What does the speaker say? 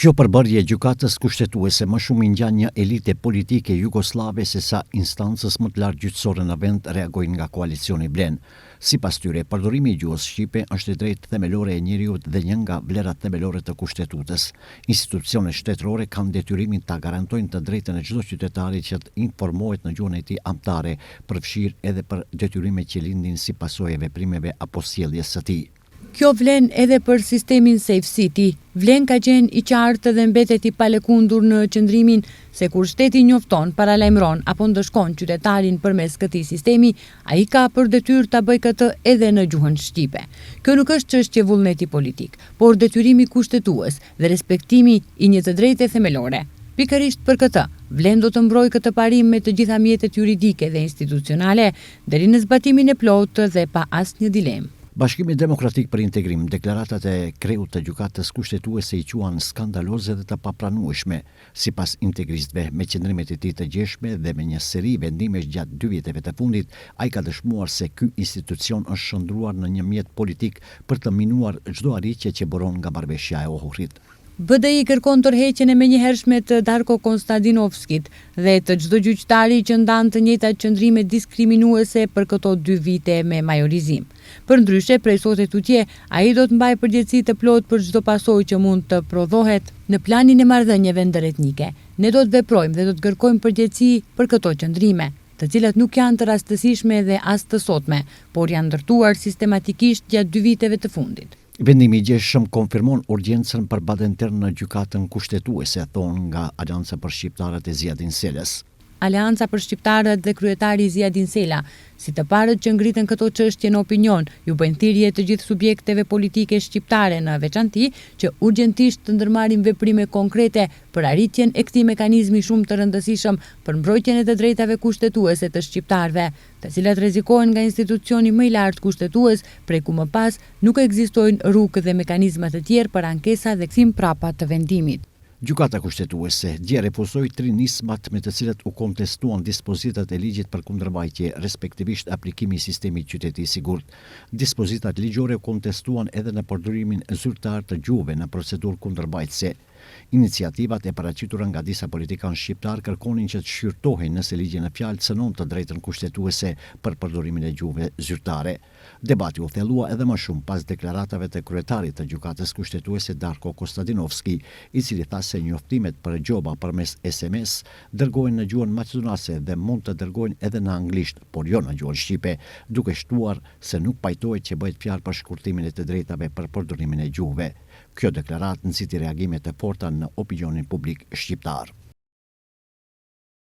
Kjo përbërje gjykatës kushtetuese më shumë i ngjan një elite politike jugoslave se sa instancës më të lartë gjyqësore në vend reagojnë nga koalicioni Blen. Sipas tyre, përdorimi i gjuhës shqipe është drejtë themelore e njeriut dhe një nga vlerat themelore të kushtetutës. Institucionet shtetërore kanë detyrimin ta garantojnë të drejtën e çdo qytetari që të informohet në gjuhën e tij amtare, përfshirë edhe për detyrimet që lindin si pasojë e veprimeve apo sjelljes së tij. Kjo vlen edhe për sistemin Safe City. Vlen ka qenë i qartë dhe mbetet i palëkundur në qëndrimin se kur shteti njofton, paralajmëron apo ndëshkon qytetarin përmes këtij sistemi, ai ka për detyrë ta bëjë këtë edhe në gjuhën shqipe. Kjo nuk është çështje vullneti politik, por detyrimi kushtetues dhe respektimi i një të drejte themelore. Pikërisht për këtë, vlen do të mbrojë këtë parim me të gjitha mjetet juridike dhe institucionale deri në zbatimin e plotë dhe pa asnjë dilemë. Bashkimi Demokratik për Integrim, deklaratat e kreut të gjykatës kushtetuese i quan skandaloze dhe të papranueshme. Sipas integristëve, me qëndrimet e tij të gjeshme dhe me një seri vendimesh gjatë 2 viteve të fundit, ai ka dëshmuar se ky institucion është shndruar në një mjet politik për të minuar çdo arritje që buron nga marrëveshja e Ohridit. BDI kërkon tërheqjen e menjëhershme të Darko Konstadinovskit dhe të çdo gjyqtari që ndan të njëjtat qëndrime diskriminuese për këto 2 vite me majorizim. Përndryshe, prej sote tutje, ai do të mbajë përgjegjësi të plotë për çdo pasojë që mund të prodhohet në planin e marrëdhënieve ndëretnike. Ne do të veprojmë dhe do të kërkojmë përgjegjësi për këto qëndrime, të cilat nuk janë të rastësishme dhe as të sotme, por janë ndërtuar sistematikisht gjatë 2 viteve të fundit. Vendimi i gjeshëm konfirmon urgjencën për badenter në gjykatën kushtetuese, thonë nga Aleanca për Shqiptarët e Ziadin Selës. Aleanca për Shqiptarët dhe kryetari Ziadin Sela, si të parët që ngritën këto çështje në opinion, ju bëjnë thirrje të gjithë subjekteve politike shqiptare në veçanti që urgjentisht të ndërmarrin veprime konkrete për arritjen e këtij mekanizmi shumë të rëndësishëm për mbrojtjen e të drejtave kushtetuese të shqiptarëve, të cilat rrezikohen nga institucioni më i lartë kushtetues, prej ku më pas nuk ekzistojnë rrugë dhe mekanizma të tjerë për ankesa dhe kthim prapa të vendimit. Gjykata kushtetuese dje refuzoi 3 nismat me të cilat u kontestuan dispozitat e ligjit për kundërvajtje, respektivisht aplikimi i sistemit qyteti i sigurt. Dispozitat ligjore u kontestuan edhe në përdorimin zyrtar të gjuhëve në procedurë kundërvajtëse. Iniciativat e paraqitura nga disa politikanë shqiptar kërkonin që të shqyrtohen nëse ligji në fjalë cënon të drejtën kushtetuese për përdorimin e gjuhëve zyrtare. Debati u thellua edhe më shumë pas deklaratave të kryetarit të gjykatës kushtetuese Darko Konstadinovski, i cili tha se njoftimet për gjoba përmes SMS dërgohen në gjuhën maqedonase dhe mund të dërgohen edhe në anglisht, por jo në gjuhën shqipe, duke shtuar se nuk pajtohet që bëhet fjalë për shkurtimin e të drejtave për përdorimin e gjuhëve. Kjo deklaratë nxiti reagime të forta në opinionin publik shqiptar.